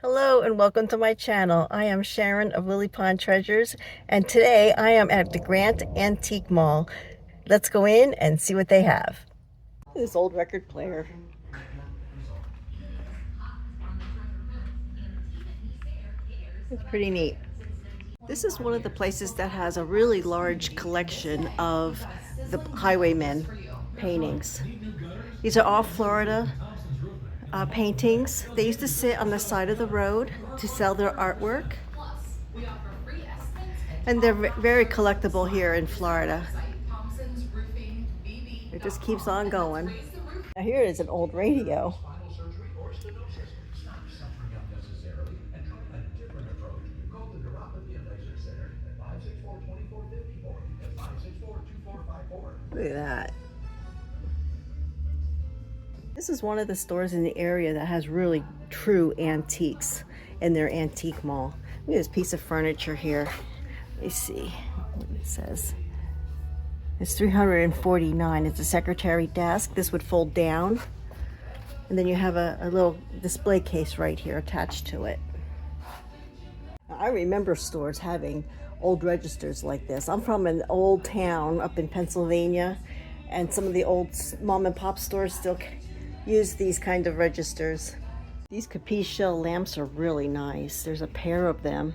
Hello and welcome to my channel. I am Sharon of Lily Pond Treasures, and today I am at the Grant Antique Mall. Let's go in and see what they have. This old record player. It's pretty neat. This is one of the places that has a really large collection of the Highwaymen paintings. These are all Florida paintings. They used to sit on the side of the road to sell their artwork. And they're very collectible here in Florida. It just keeps on going. Now here is an old radio. Look at that. This is one of the stores in the area that has really true antiques in their antique mall. Look at this piece of furniture here. Let me see what it says. It's $349. It's a secretary desk. This would fold down. And then you have a little display case right here attached to it. Now, I remember stores having old registers like this. I'm from an old town up in Pennsylvania, and some of the old mom and pop stores still use these kind of registers. These capiche shell lamps are really nice. There's a pair of them.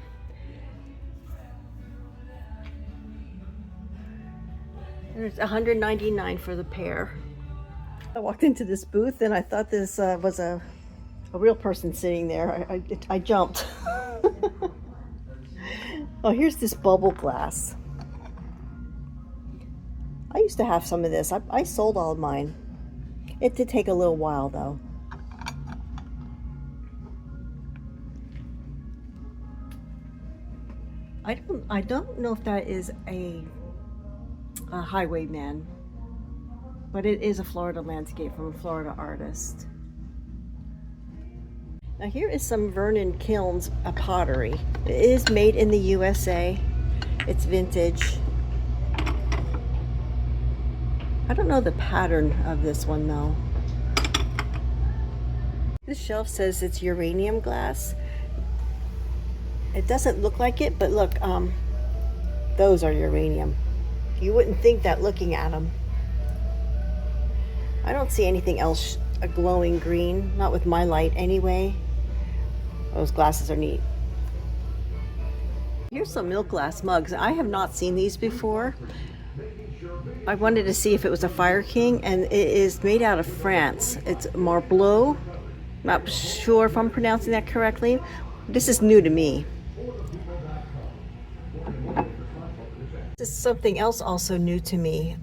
There's $199 for the pair. I walked into this booth and I thought this was a real person sitting there. I jumped. Oh, here's this bubble glass. I used to have some of this. I sold all of mine. It did take a little while though. I don't know if that is a Highwayman, but it is a Florida landscape from a Florida artist. Now here is some Vernon Kilns pottery. It is made in the USA. It's vintage. I don't know the pattern of this one though. This shelf says it's uranium glass. It doesn't look like it, but look, those are uranium. You wouldn't think that looking at them. I don't see anything else a glowing green, not with my light anyway. Those glasses are neat. Here's some milk glass mugs. I have not seen these before. I wanted to see if it was a Fire King, and it is made out of France. It's Marbleu. Not sure if I'm pronouncing that correctly. This is new to me. This is something else also new to me.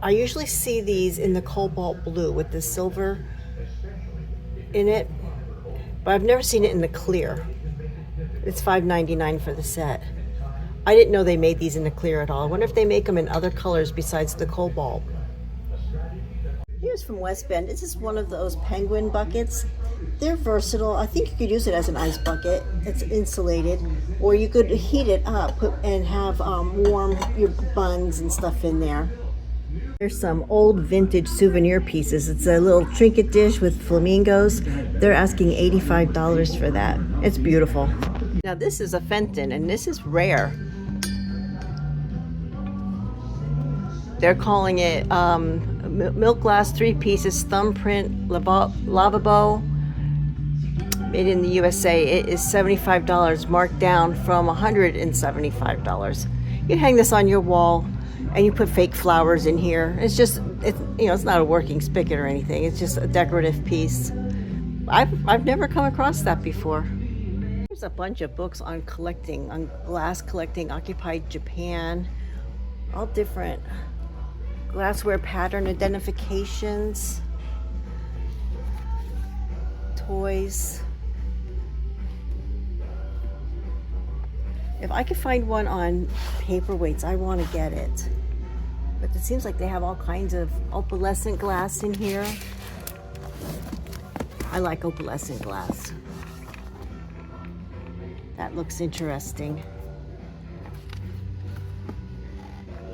I usually see these in the cobalt blue with the silver in it, but I've never seen it in the clear. It's $5.99 for the set. I didn't know they made these in the clear at all. I wonder if they make them in other colors besides the cobalt. Here's from West Bend. This is one of those penguin buckets. They're versatile. I think you could use it as an ice bucket. It's insulated, or you could heat it up and have warm your buns and stuff in there. Here's some old vintage souvenir pieces. It's a little trinket dish with flamingos. They're asking $85 for that. It's beautiful. Now this is a Fenton, and this is rare. They're calling it milk glass 3 pieces thumbprint lavabo, made in the USA. It is $75, marked down from $175. You hang this on your wall, and you put fake flowers in here. It's just, it's not a working spigot or anything. It's just a decorative piece. I've never come across that before. There's a bunch of books on collecting, on glass collecting, occupied Japan, all different glassware pattern identifications, toys. If I could find one on paperweights, I want to get it. But it seems like they have all kinds of opalescent glass in here. I like opalescent glass. That looks interesting.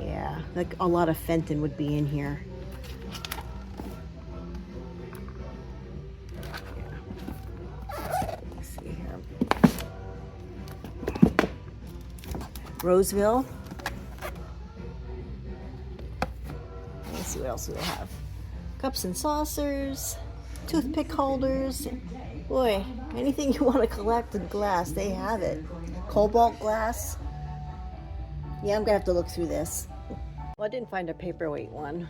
Yeah, like a lot of Fenton would be in here. Let's see here. Roseville. Let's see what else do they have. Cups and saucers, toothpick holders. Boy, anything you want to collect in glass, they have it. Cobalt glass. Yeah, I'm gonna have to look through this. Well, I didn't find a paperweight one,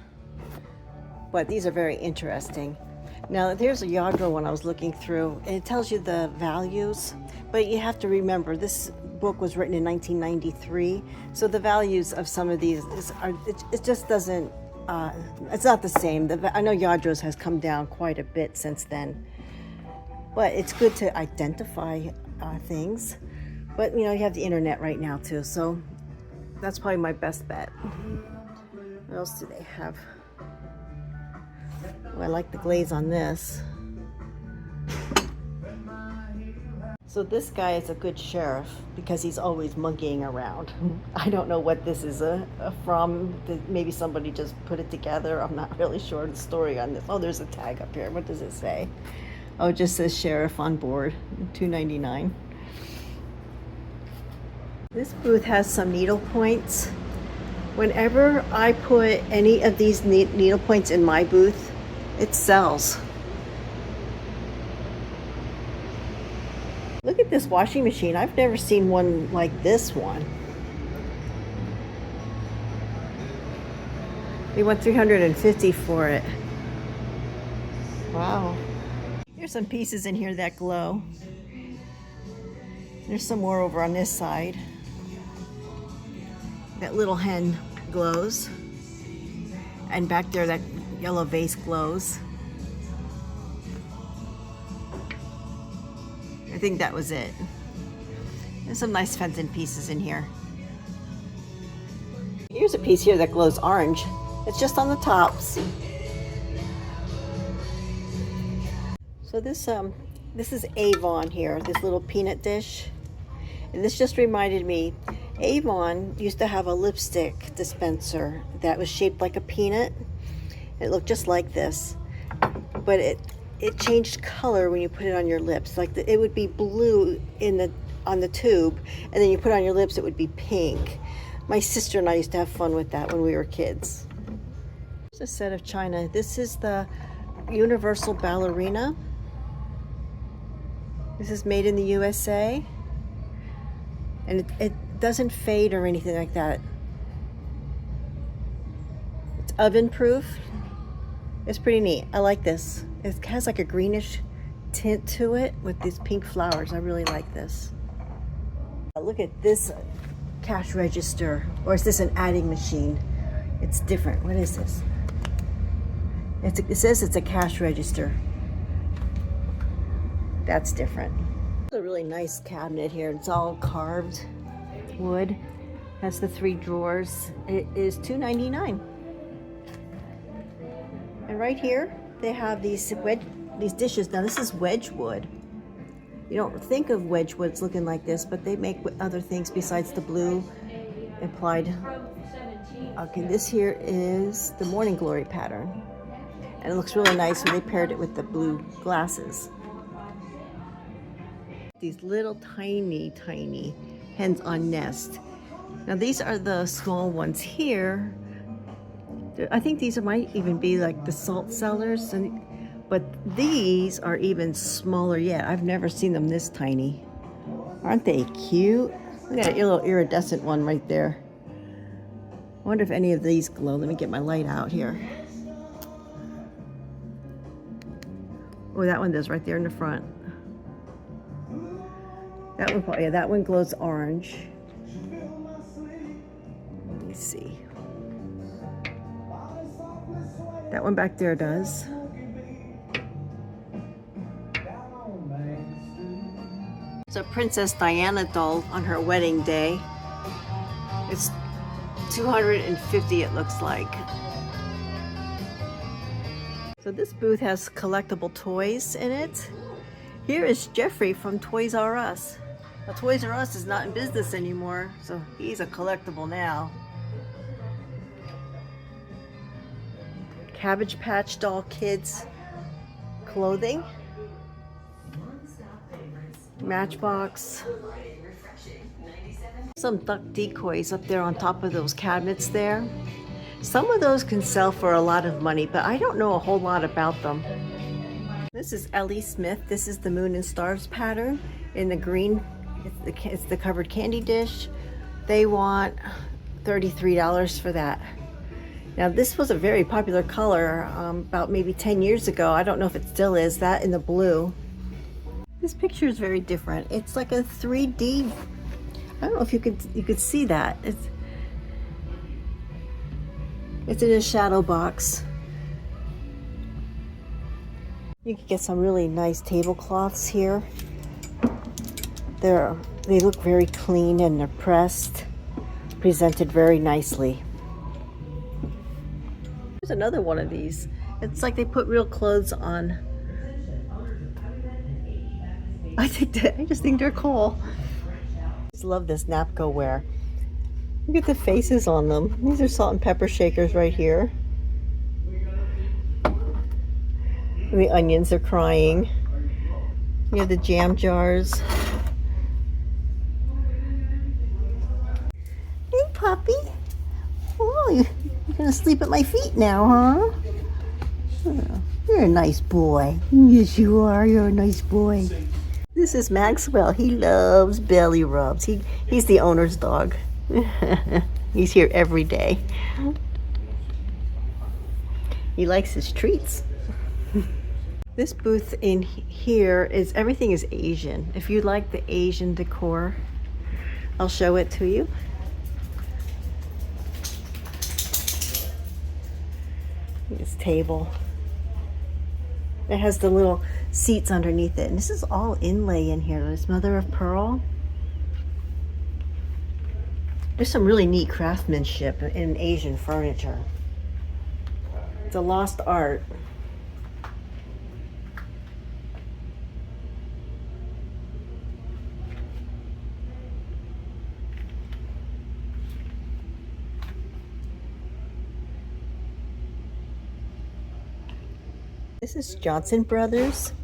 but these are very interesting. Now, here's a Yadro one I was looking through, and it tells you the values, but you have to remember this book was written in 1993, so the values of some of these it just doesn't. It's not the same. I know Yadro's has come down quite a bit since then, but it's good to identify things. But you know, you have the internet right now too, so that's probably my best bet. What else do they have? Oh, I like the glaze on this. So this guy is a good sheriff because he's always monkeying around. I don't know what this is from. Maybe somebody just put it together. I'm not really sure the story on this. Oh, there's a tag up here. What does it say? Oh, it just says sheriff on board, $2.99. This booth has some needle points. Whenever I put any of these needle points in my booth, it sells. Look at this washing machine. I've never seen one like this one. We went $350 for it. Wow. There's some pieces in here that glow. There's some more over on this side. That little hen glows. And back there, that yellow vase glows. I think that was it. There's some nice Fenton pieces in here. Here's a piece here that glows orange. It's just on the tops. So this is Avon here, this little peanut dish. And this just reminded me, Avon used to have a lipstick dispenser that was shaped like a peanut. It looked just like this, but it changed color when you put it on your lips. Like it would be blue on the tube, and then you put it on your lips, it would be pink. My sister and I used to have fun with that when we were kids. Here's a set of china. This is the Universal Ballerina. This is made in the USA, and it doesn't fade or anything like that. It's oven proof. It's pretty neat. I like this. It has like a greenish tint to it with these pink flowers. I really like this. Look at this cash register, or is this an adding machine? It's different. What is this? It says it's a cash register. That's different. It's a really nice cabinet here. It's all carved wood. Has the 3 drawers. It is $2.99. And right here, they have these dishes. Now this is Wedgwood. You don't think of Wedgwoods looking like this, but they make other things besides the blue applied. Okay, this here is the Morning Glory pattern. And it looks really nice when they paired it with the blue glasses. These little tiny hens on nest. Now these are the small ones here. I think these might even be like the salt cellars, but these are even smaller yet. I've never seen them this tiny. Aren't they cute? Look at a little iridescent one right there. I wonder if any of these glow. Let me get my light out here. Oh, that one does right there in the front. That one probably, yeah, that one glows orange. Let me see. That one back there does. It's a Princess Diana doll on her wedding day. It's $250, it looks like. So this booth has collectible toys in it. Here is Jeffrey from Toys R Us. Now, Toys R Us is not in business anymore, so he's a collectible now. Cabbage Patch Doll kids clothing. Matchbox. Some duck decoys up there on top of those cabinets there. Some of those can sell for a lot of money, but I don't know a whole lot about them. This is Ellie Smith. This is the Moon and Stars pattern in the green. It's the covered candy dish. They want $33 for that. Now this was a very popular color about maybe 10 years ago. I don't know if it still is, that in the blue. This picture is very different. It's like a 3D, I don't know if you could see that. It's in a shadow box. You can get some really nice tablecloths here. They look very clean and they're pressed, presented very nicely. There's another one of these. It's like they put real clothes on. I just think they're cool. I just love this Napco ware. Look at the faces on them. These are salt and pepper shakers right here. And the onions are crying. You have the jam jars. Hey, puppy. Oh, you're gonna sleep at my feet now, huh? Oh, you're a nice boy. Yes, you are. You're a nice boy. This is Maxwell. He loves belly rubs. He's the owner's dog. He's here every day. He likes his treats. This booth in here everything is Asian. If you like the Asian decor, I'll show it to you. This table. It has the little seats underneath it. And this is all inlay in here. This mother of pearl. There's some really neat craftsmanship in Asian furniture. It's a lost art. This is Johnson Brothers.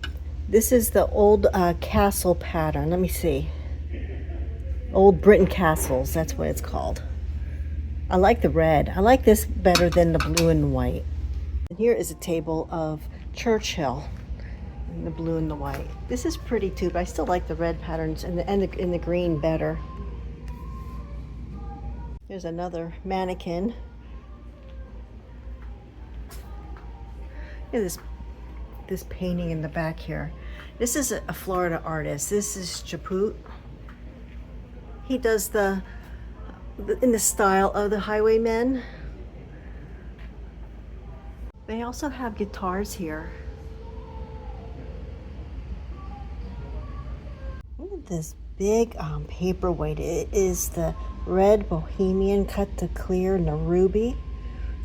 This is the old castle pattern. Let me see. Old Britain castles, that's what it's called. I like the red. I like this better than the blue and white. And here is a table of Churchill in the blue and the white. This is pretty too, but I still like the red patterns and the green better. Here's another mannequin. Look at this painting in the back here. This is a Florida artist. This is Chaput. He does in the style of the Highwaymen. They also have guitars here. Look at this big paperweight. It is the red Bohemian cut to clear in the ruby.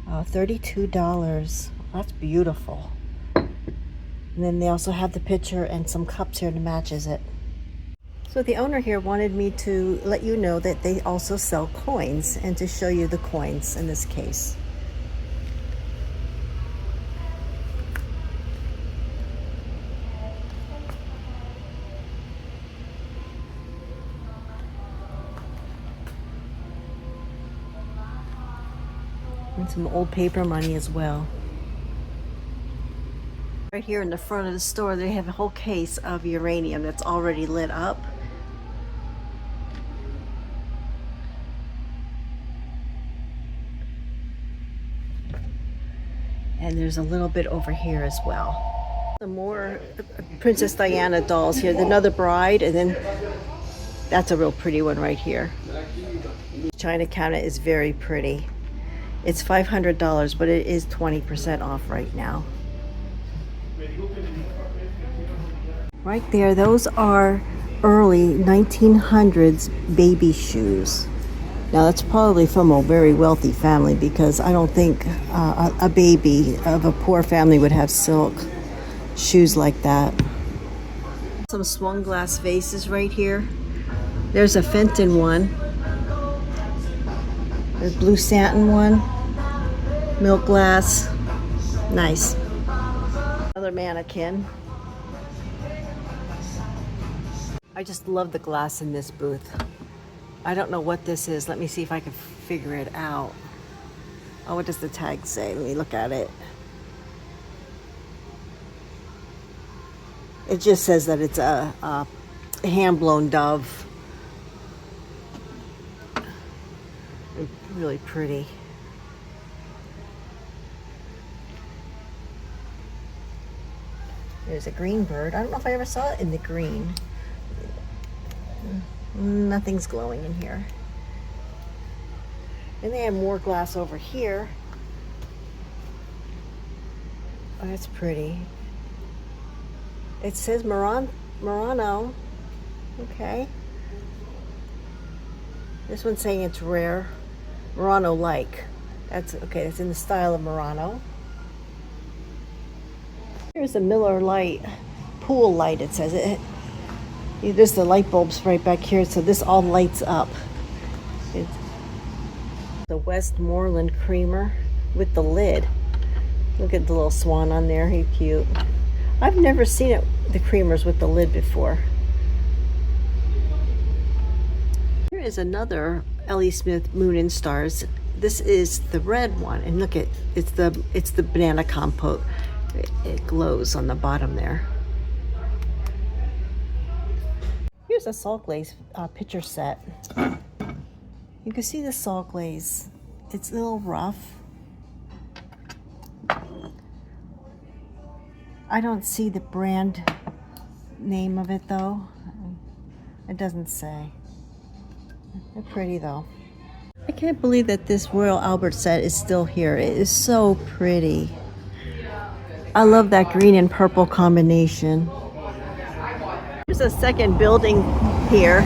$32. That's beautiful. And then they also have the picture and some cups here to matches it. So the owner here wanted me to let you know that they also sell coins and to show you the coins in this case. And some old paper money as well. Right here in the front of the store, they have a whole case of uranium that's already lit up. And there's a little bit over here as well. Some more Princess Diana dolls here. Another bride, and then that's a real pretty one right here. China cabinet is very pretty. It's $500, but it is 20% off right now. Right there, those are early 1900s baby shoes. Now that's probably from a very wealthy family, because I don't think a baby of a poor family would have silk shoes like that. Some swung glass vases right here. There's a Fenton one. There's blue satin one. Milk glass. Nice. Another mannequin. I just love the glass in this booth. I don't know what this is. Let me see if I can figure it out. Oh, what does the tag say? Let me look at it. It just says that it's a hand-blown dove. Really pretty. There's a green bird. I don't know if I ever saw it in the green. Nothing's glowing in here. And they have more glass over here. Oh, that's pretty. It says Murano. Okay. This one's saying it's rare. Murano-like. That's okay. It's in the style of Murano. Here's a Miller Lite pool light. It says it. There's the light bulbs right back here, so this all lights up. It's the Westmoreland creamer with the lid. Look at the little swan on there. He's cute. I've never seen it, the creamers with the lid before. Here is another L.E. Smith Moon and Stars. This is the red one, and look at it's the banana compote. It glows on the bottom there. Here's a salt glaze pitcher set. You can see the salt glaze. It's a little rough. I don't see the brand name of it though. It doesn't say. They're pretty though. I can't believe that this Royal Albert set is still here. It is so pretty. I love that green and purple combination. There's a second building here.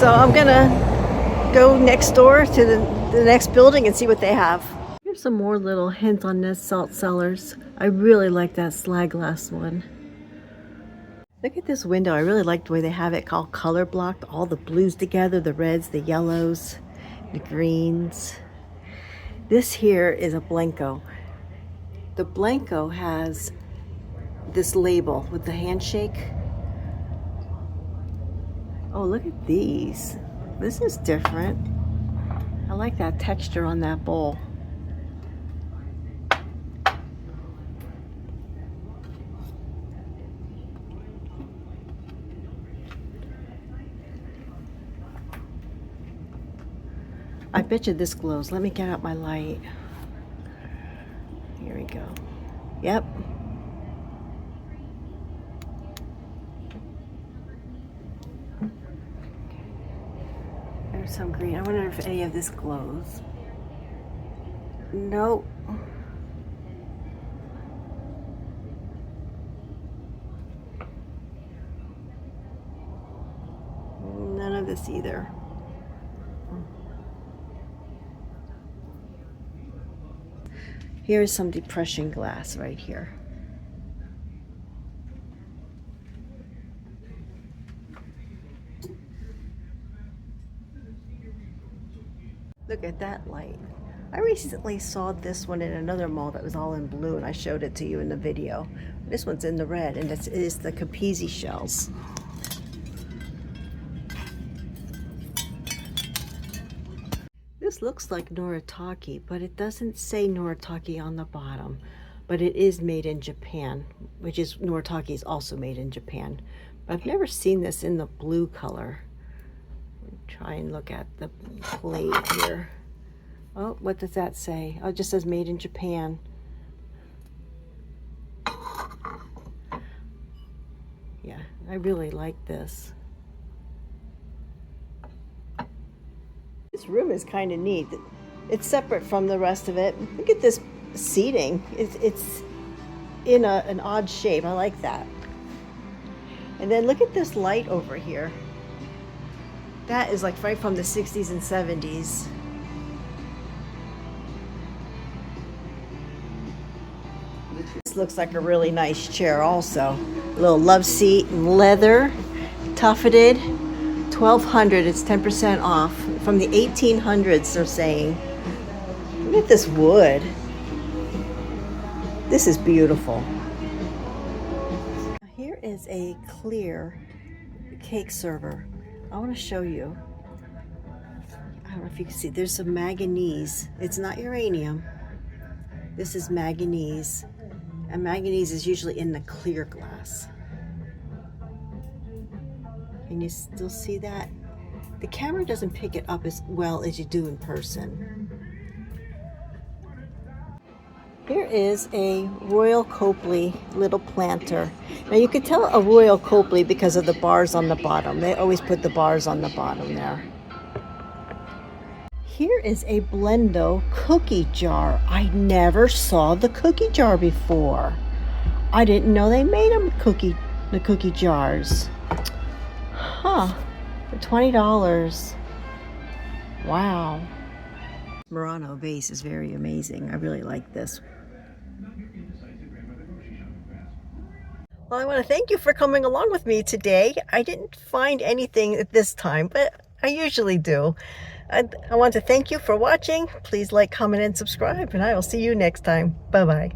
So I'm gonna go next door to the next building and see what they have. Here's some more little hints on this salt cellars. I really like that slag glass one. Look at this window. I really like the way they have it all color blocked. All the blues together, the reds, the yellows, the greens. This here is a Blanco. The Blanco has this label with the handshake. Oh, look at these. This is different. I like that texture on that bowl. I bet you this glows. Let me get out my light. Here we go. Yep. There's some green. I wonder if any of this glows. Nope. None of this either. Here's some depression glass right here. Look at that light. I recently saw this one in another mall that was all in blue, and I showed it to you in the video. This one's in the red, and it is the Capizzi shells. This looks like Noritake, but it doesn't say Noritake on the bottom. But it is made in Japan, which is Noritake is also made in Japan. But I've never seen this in the blue color. Try and look at the plate here. Oh, what does that say? Oh, it just says made in Japan. Yeah, I really like this. This room is kind of neat. It's separate from the rest of it. Look at this seating. It's in an odd shape. I like that. And then look at this light over here. That is like right from the 60s and 70s. This looks like a really nice chair also. A little love seat and leather, tufted. $1,200, it's 10% off. From the 1800s, they're saying. Look at this wood. This is beautiful. Here is a clear cake server. I want to show you. I don't know if you can see, there's some manganese. It's not uranium. This is manganese. And manganese is usually in the clear glass. Can you still see that? The camera doesn't pick it up as well as you do in person. Here is a Royal Copley little planter. Now you can tell a Royal Copley because of the bars on the bottom. They always put the bars on the bottom there. Here is a Blendo cookie jar. I never saw the cookie jar before. I didn't know they made them the cookie jars. Huh, for $20. Wow. Murano vase is very amazing. I really like this. Well, I want to thank you for coming along with me today. I didn't find anything at this time, but I usually do. I want to thank you for watching. Please like, comment, and subscribe, and I will see you next time. Bye-bye.